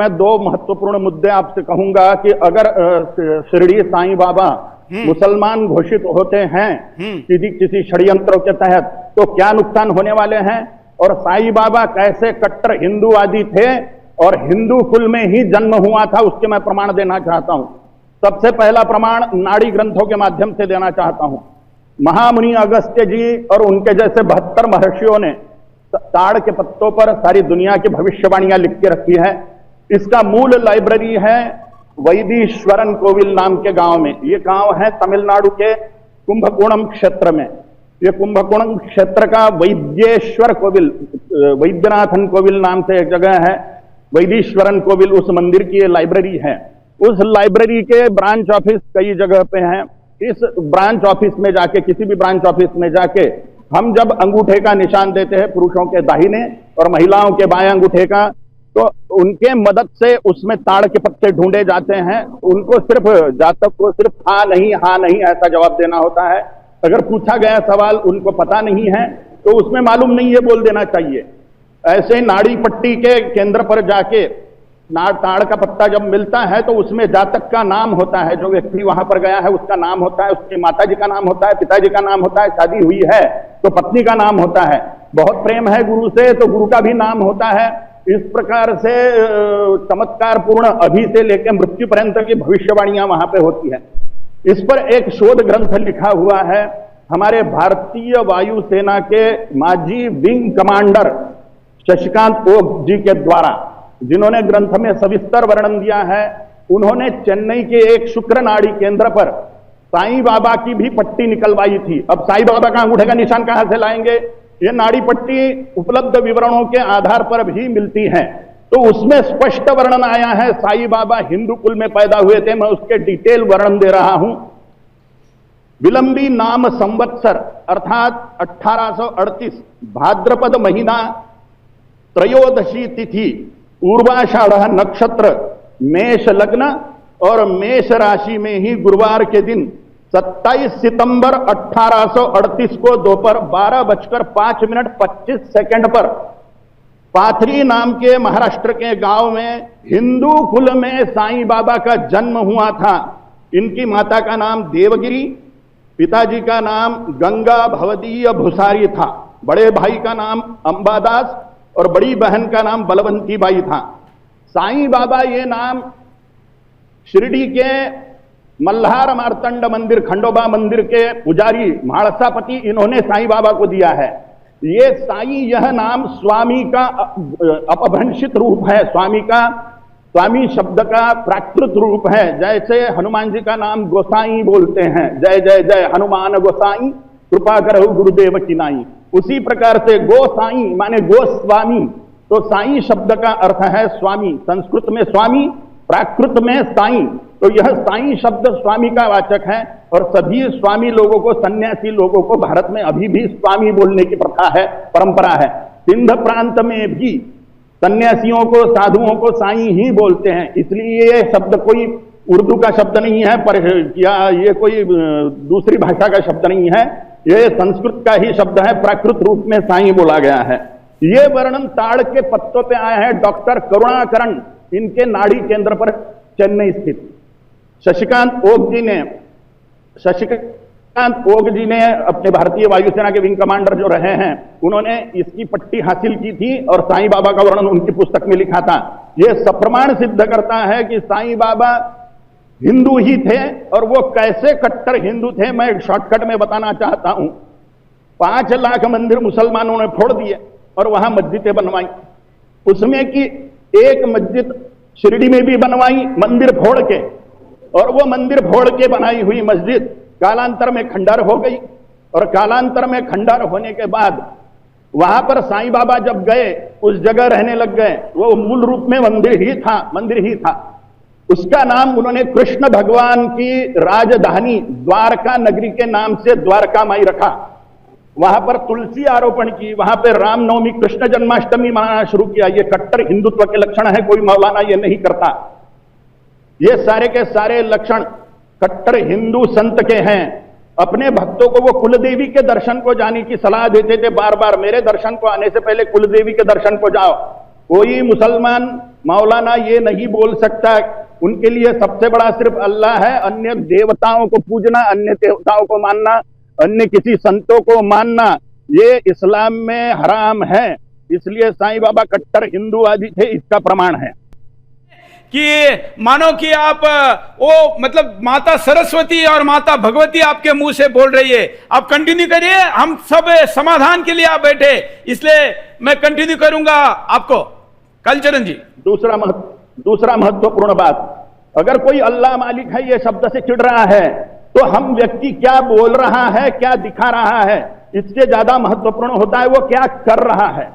मैं दो महत्वपूर्ण मुद्दे आपसे कहूंगा कि अगर शिरडी साईं बाबा मुसलमान घोषित होते हैं किसी षड्यंत्र के तहत, तो क्या नुकसान होने वाले हैं, और साईं बाबा कैसे कट्टर हिंदूवादी थे और हिंदू कुल में ही जन्म हुआ था, उसके मैं प्रमाण देना चाहता हूं। सबसे पहला प्रमाण नाड़ी ग्रंथों के माध्यम से देना चाहता हूं। महामुनि अगस्त्य जी और उनके जैसे 72 महर्षियों ने ताड़ के पत्तों पर सारी दुनिया की भविष्यवाणियां लिख के रखी है। इसका मूल लाइब्रेरी है वैदीश्वरन कोविल नाम के गांव में। ये गांव है तमिलनाडु के कुंभकोणम क्षेत्र में। ये कुंभकोणम क्षेत्र का वैद्येश्वर कोविल, वैद्यनाथन कोविल नाम से एक जगह है, वैदीश्वरन कोविल, उस मंदिर की ये लाइब्रेरी है। उस लाइब्रेरी के ब्रांच ऑफिस कई जगह पे हैं। इस ब्रांच ऑफिस में जाके, किसी भी ब्रांच ऑफिस में जाके हम जब अंगूठे का निशान देते हैं, पुरुषों के दाहिने और महिलाओं के बाएं अंगूठे का, तो उनके मदद से उसमें ताड़ के पत्ते ढूंढे जाते हैं। उनको सिर्फ, जातक को सिर्फ हाँ नहीं ऐसा जवाब देना होता है। अगर पूछा गया सवाल उनको पता नहीं है तो उसमें मालूम नहीं है बोल देना चाहिए। ऐसे नाड़ी पट्टी के केंद्र पर जाके ताड़ का पत्ता जब मिलता है तो उसमें जातक का नाम होता है, जो व्यक्ति वहां पर गया है उसका नाम होता है, उसकी माता जी का नाम होता है, पिताजी का नाम होता है, शादी हुई है तो पत्नी का नाम होता है, बहुत प्रेम है गुरु से तो गुरु का भी नाम होता है। इस प्रकार से चमत्कार पूर्ण अभी से लेकर मृत्यु पर्यंत की भविष्यवाणियां वहां पे होती है। इस पर एक शोध ग्रंथ लिखा हुआ है हमारे भारतीय वायुसेना के माजी विंग कमांडर शशिकांत ओक जी के द्वारा, जिन्होंने ग्रंथ में सविस्तर वर्णन दिया है। उन्होंने चेन्नई के एक शुक्र नाड़ी केंद्र पर साईं बाबा की भी पट्टी निकलवाई थी। अब साईं बाबा का अंगूठे का निशान कहां से लाएंगे? ये नाड़ी पट्टी उपलब्ध विवरणों के आधार पर भी मिलती है। तो उसमें स्पष्ट वर्णन आया है साईं बाबा हिंदू कुल में पैदा हुए थे। मैं उसके डिटेल वर्णन दे रहा हूं। विलंबी नाम संवत्सर अर्थात 1838 भाद्रपद महीना त्रयोदशी तिथि, पूर्वाषाढ़ नक्षत्र, मेष लग्न और मेष राशि में ही गुरुवार के दिन 27 सितंबर 1838 को दोपहर 12:05 पर पाथरी नाम के महाराष्ट्र के गांव में हिंदू कुल में साईं बाबा का जन्म हुआ था। इनकी माता का नाम देवगिरी, पिताजी का नाम गंगा भवदीय भुसारी था, बड़े भाई का नाम अंबादास और बड़ी बहन का नाम बलवंती बाई था। साईं बाबा ये नाम शिरडी के मल्हार मार्तंड मंदिर, खंडोबा मंदिर के पुजारी म्हाळसापति, इन्होंने साईं बाबा को दिया है। ये साईं, यह नाम स्वामी का अपभ्रंशित रूप है। स्वामी शब्द का प्राकृत रूप है। जैसे हनुमान जी का नाम गोसाई बोलते हैं, जय जय जय हनुमान गोसाई कृपा करहु गुरुदेव की नाई, उसी प्रकार से गोसाई माने गोस्वामी। तो साईं शब्द का अर्थ है स्वामी। संस्कृत में स्वामी, प्राकृत में साईं। तो यह साईं शब्द स्वामी का वाचक है। और सभी स्वामी लोगों को, सन्यासी लोगों को भारत में अभी भी स्वामी बोलने की प्रथा है, परंपरा है। सिंध प्रांत में भी सन्यासियों को, साधुओं को साईं ही बोलते हैं। इसलिए ये शब्द कोई उर्दू का शब्द नहीं है पर या ये कोई दूसरी भाषा का शब्द नहीं है, ये संस्कृत का ही शब्द है। प्राकृत रूप में साईं बोला गया है। ये वर्णन ताड़ के पत्तों पे आया है डॉक्टर करुणाकरण, इनके नाड़ी केंद्र पर चेन्नई स्थित। शशिकांत ओक जी ने अपने भारतीय वायुसेना के विंग कमांडर जो रहे हैं, उन्होंने इसकी पट्टी हासिल की थी और साईं बाबा का वर्णन उनकी पुस्तक में लिखा था। यह सप्रमाण सिद्ध करता है कि साईं बाबा हिंदू ही थे। और वो कैसे कट्टर हिंदू थे, मैं शॉर्टकट में बताना चाहता हूं। 5 लाख मंदिर मुसलमानों ने फोड़ दिए और वहां मस्जिदें बनवाई। उसमें की एक मस्जिद शिरडी में भी बनवाई मंदिर फोड़ के, और वो मंदिर फोड़ के बनाई हुई मस्जिद कालांतर में खंडर हो गई। और कालांतर में खंडर होने के बाद वहां पर साईं बाबा जब गए, उस जगह रहने लग गए। वो मूल रूप में मंदिर ही था। उसका नाम उन्होंने कृष्ण भगवान की राजधानी द्वारका नगरी के नाम से द्वारका माई रखा। वहां पर तुलसी आरोपण की, वहां पर रामनवमी, कृष्ण जन्माष्टमी मनाना शुरू किया। ये कट्टर हिंदुत्व के लक्षण है, कोई मौलाना ये नहीं करता। ये सारे के सारे लक्षण कट्टर हिंदू संत के हैं। अपने भक्तों को वो कुलदेवी के दर्शन को जाने की सलाह देते थे बार बार। मेरे दर्शन को आने से पहले कुलदेवी के दर्शन को जाओ। कोई मुसलमान मौलाना ये नहीं बोल सकता, उनके लिए सबसे बड़ा सिर्फ अल्लाह है। अन्य देवताओं को पूजना, अन्य देवताओं को मानना, अन्य किसी संतों को मानना, ये इस्लाम में हराम है। इसलिए साईं बाबा कट्टर हिंदूवादी थे, इसका प्रमाण है कि मानो कि आप वो मतलब माता सरस्वती और माता भगवती आपके मुंह से बोल रही है। आप कंटिन्यू करिए, हम सब समाधान के लिए आप बैठे, इसलिए मैं कंटिन्यू करूंगा आपको। कालीचरण जी, दूसरा महत्वपूर्ण बात, अगर कोई अल्लाह मालिक है ये शब्द से चिढ़ रहा है, तो हम व्यक्ति क्या बोल रहा है, क्या दिखा रहा है, इससे ज्यादा महत्वपूर्ण होता है वो क्या कर रहा है।